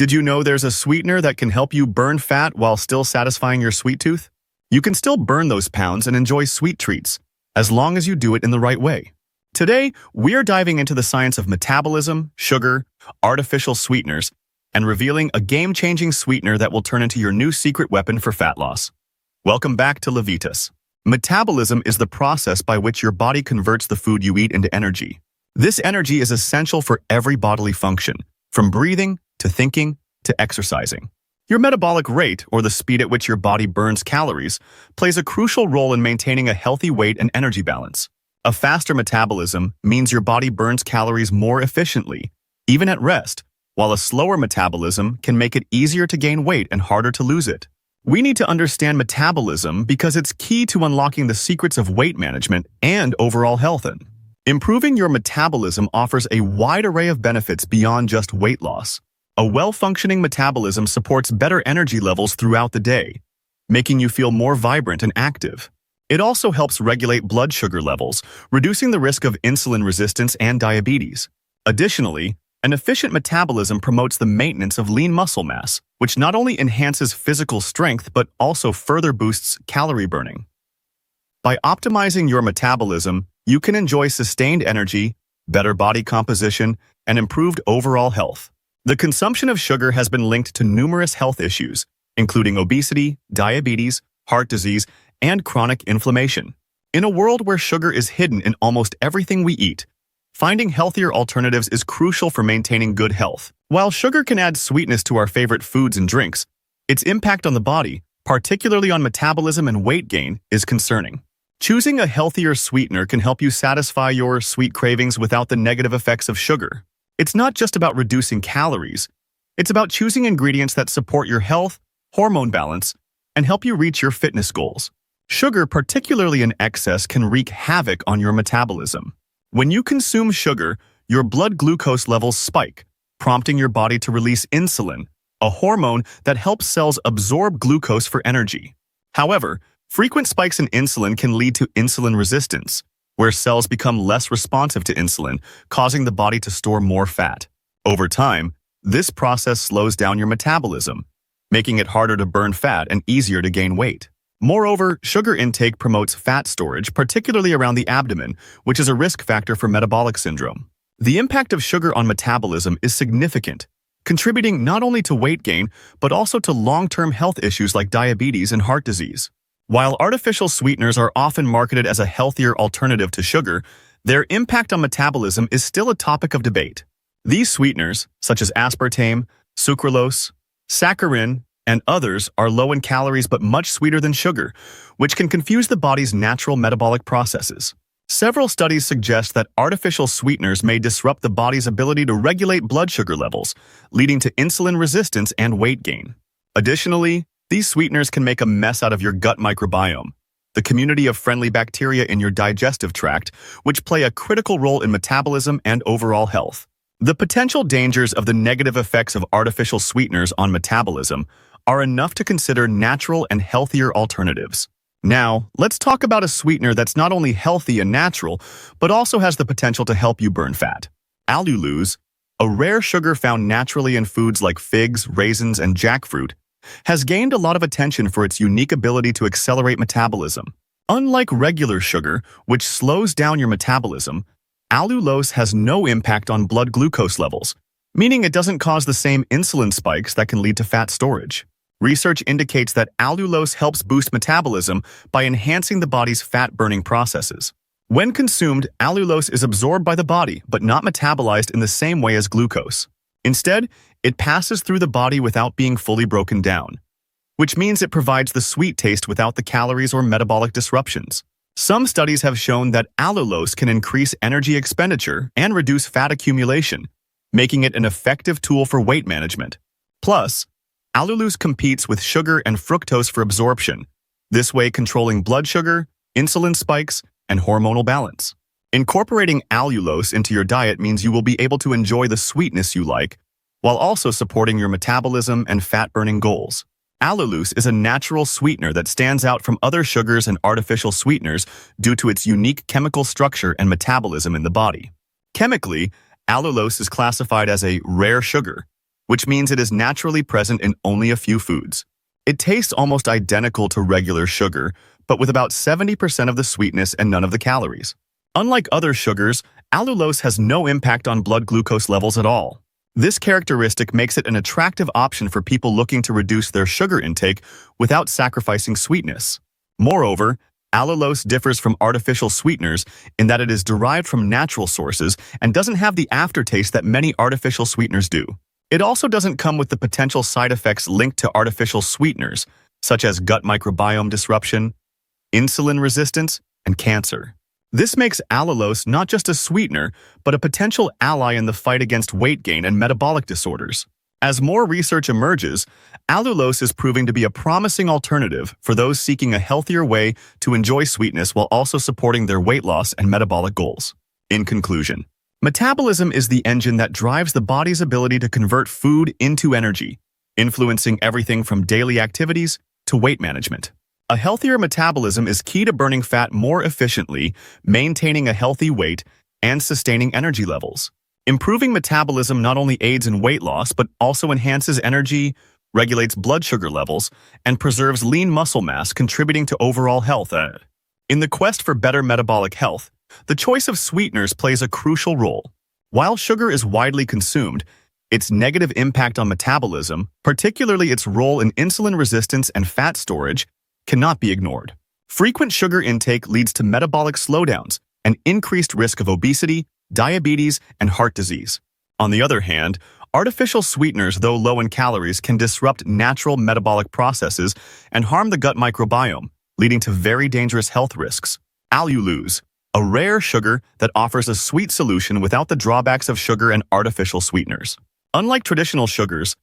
Did you know there's a sweetener that can help you burn fat while still satisfying your sweet tooth? You can still burn those pounds and enjoy sweet treats, as long as you do it in the right way. Today, we're diving into the science of metabolism, sugar, artificial sweeteners, and revealing a game-changing sweetener that will turn into your new secret weapon for fat loss. Welcome back to Levitas. Metabolism is the process by which your body converts the food you eat into energy. This energy is essential for every bodily function, from breathing to thinking to exercising. Your metabolic rate, or the speed at which your body burns calories, plays a crucial role in maintaining a healthy weight and energy balance. A faster metabolism means your body burns calories more efficiently, even at rest, while a slower metabolism can make it easier to gain weight and harder to lose it. We need to understand metabolism because it's key to unlocking the secrets of weight management and overall health. Improving your metabolism offers a wide array of benefits beyond just weight loss. A well-functioning metabolism supports better energy levels throughout the day, making you feel more vibrant and active. It also helps regulate blood sugar levels, reducing the risk of insulin resistance and diabetes. Additionally, an efficient metabolism promotes the maintenance of lean muscle mass, which not only enhances physical strength but also further boosts calorie burning. By optimizing your metabolism, you can enjoy sustained energy, better body composition, and improved overall health. The consumption of sugar has been linked to numerous health issues, including obesity, diabetes, heart disease, and chronic inflammation. In a world where sugar is hidden in almost everything we eat, finding healthier alternatives is crucial for maintaining good health. While sugar can add sweetness to our favorite foods and drinks, its impact on the body, particularly on metabolism and weight gain, is concerning. Choosing a healthier sweetener can help you satisfy your sweet cravings without the negative effects of sugar. It's not just about reducing calories. It's about choosing ingredients that support your health, hormone balance, and help you reach your fitness goals. Sugar, particularly in excess, can wreak havoc on your metabolism. When you consume sugar, your blood glucose levels spike, prompting your body to release insulin, a hormone that helps cells absorb glucose for energy. However, frequent spikes in insulin can lead to insulin resistance, where cells become less responsive to insulin, causing the body to store more fat. Over time, this process slows down your metabolism, making it harder to burn fat and easier to gain weight. Moreover, sugar intake promotes fat storage, particularly around the abdomen, which is a risk factor for metabolic syndrome. The impact of sugar on metabolism is significant, contributing not only to weight gain, but also to long-term health issues like diabetes and heart disease. While artificial sweeteners are often marketed as a healthier alternative to sugar, their impact on metabolism is still a topic of debate. These sweeteners, such as aspartame, sucralose, saccharin, and others, are low in calories but much sweeter than sugar, which can confuse the body's natural metabolic processes. Several studies suggest that artificial sweeteners may disrupt the body's ability to regulate blood sugar levels, leading to insulin resistance and weight gain. Additionally, these sweeteners can make a mess out of your gut microbiome, the community of friendly bacteria in your digestive tract, which play a critical role in metabolism and overall health. The potential dangers of the negative effects of artificial sweeteners on metabolism are enough to consider natural and healthier alternatives. Now, let's talk about a sweetener that's not only healthy and natural, but also has the potential to help you burn fat. Allulose, a rare sugar found naturally in foods like figs, raisins, and jackfruit, has gained a lot of attention for its unique ability to accelerate metabolism. Unlike regular sugar, which slows down your metabolism, allulose has no impact on blood glucose levels, meaning it doesn't cause the same insulin spikes that can lead to fat storage. Research indicates that allulose helps boost metabolism by enhancing the body's fat-burning processes. When consumed, allulose is absorbed by the body but not metabolized in the same way as glucose. Instead, it passes through the body without being fully broken down, which means it provides the sweet taste without the calories or metabolic disruptions. Some studies have shown that allulose can increase energy expenditure and reduce fat accumulation, making it an effective tool for weight management. Plus, allulose competes with sugar and fructose for absorption, this way controlling blood sugar, insulin spikes, and hormonal balance. Incorporating allulose into your diet means you will be able to enjoy the sweetness you like, while also supporting your metabolism and fat-burning goals. Allulose is a natural sweetener that stands out from other sugars and artificial sweeteners due to its unique chemical structure and metabolism in the body. Chemically, allulose is classified as a rare sugar, which means it is naturally present in only a few foods. It tastes almost identical to regular sugar, but with about 70% of the sweetness and none of the calories. Unlike other sugars, allulose has no impact on blood glucose levels at all. This characteristic makes it an attractive option for people looking to reduce their sugar intake without sacrificing sweetness. Moreover, allulose differs from artificial sweeteners in that it is derived from natural sources and doesn't have the aftertaste that many artificial sweeteners do. It also doesn't come with the potential side effects linked to artificial sweeteners, such as gut microbiome disruption, insulin resistance, and cancer. This makes allulose not just a sweetener, but a potential ally in the fight against weight gain and metabolic disorders. As more research emerges, allulose is proving to be a promising alternative for those seeking a healthier way to enjoy sweetness while also supporting their weight loss and metabolic goals. In conclusion, metabolism is the engine that drives the body's ability to convert food into energy, influencing everything from daily activities to weight management. A healthier metabolism is key to burning fat more efficiently, maintaining a healthy weight, and sustaining energy levels. Improving metabolism not only aids in weight loss, but also enhances energy, regulates blood sugar levels, and preserves lean muscle mass, contributing to overall health. In the quest for better metabolic health, the choice of sweeteners plays a crucial role. While sugar is widely consumed, its negative impact on metabolism, particularly its role in insulin resistance and fat storage, cannot be ignored. Frequent sugar intake leads to metabolic slowdowns and increased risk of obesity, diabetes, and heart disease. On the other hand, artificial sweeteners, though low in calories, can disrupt natural metabolic processes and harm the gut microbiome, leading to very dangerous health risks. Allulose, a rare sugar that offers a sweet solution without the drawbacks of sugar and artificial sweeteners. Unlike traditional sugars,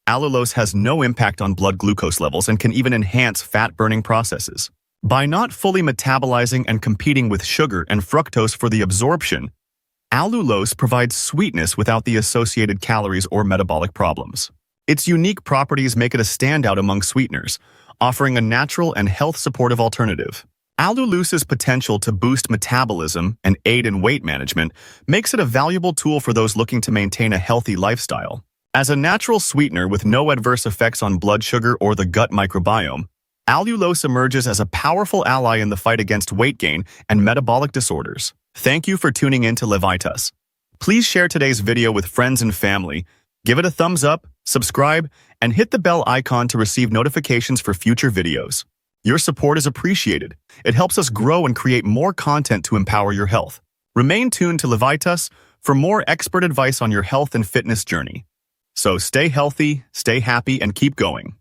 allulose has no impact on blood glucose levels and can even enhance fat-burning processes. By not fully metabolizing and competing with sugar and fructose for the absorption, allulose provides sweetness without the associated calories or metabolic problems. Its unique properties make it a standout among sweeteners, offering a natural and health-supportive alternative. Allulose's potential to boost metabolism and aid in weight management makes it a valuable tool for those looking to maintain a healthy lifestyle. As a natural sweetener with no adverse effects on blood sugar or the gut microbiome, allulose emerges as a powerful ally in the fight against weight gain and metabolic disorders. Thank you for tuning in to Levitas. Please share today's video with friends and family, give it a thumbs up, subscribe, and hit the bell icon to receive notifications for future videos. Your support is appreciated. It helps us grow and create more content to empower your health. Remain tuned to Levitas for more expert advice on your health and fitness journey. So stay healthy, stay happy, and keep going.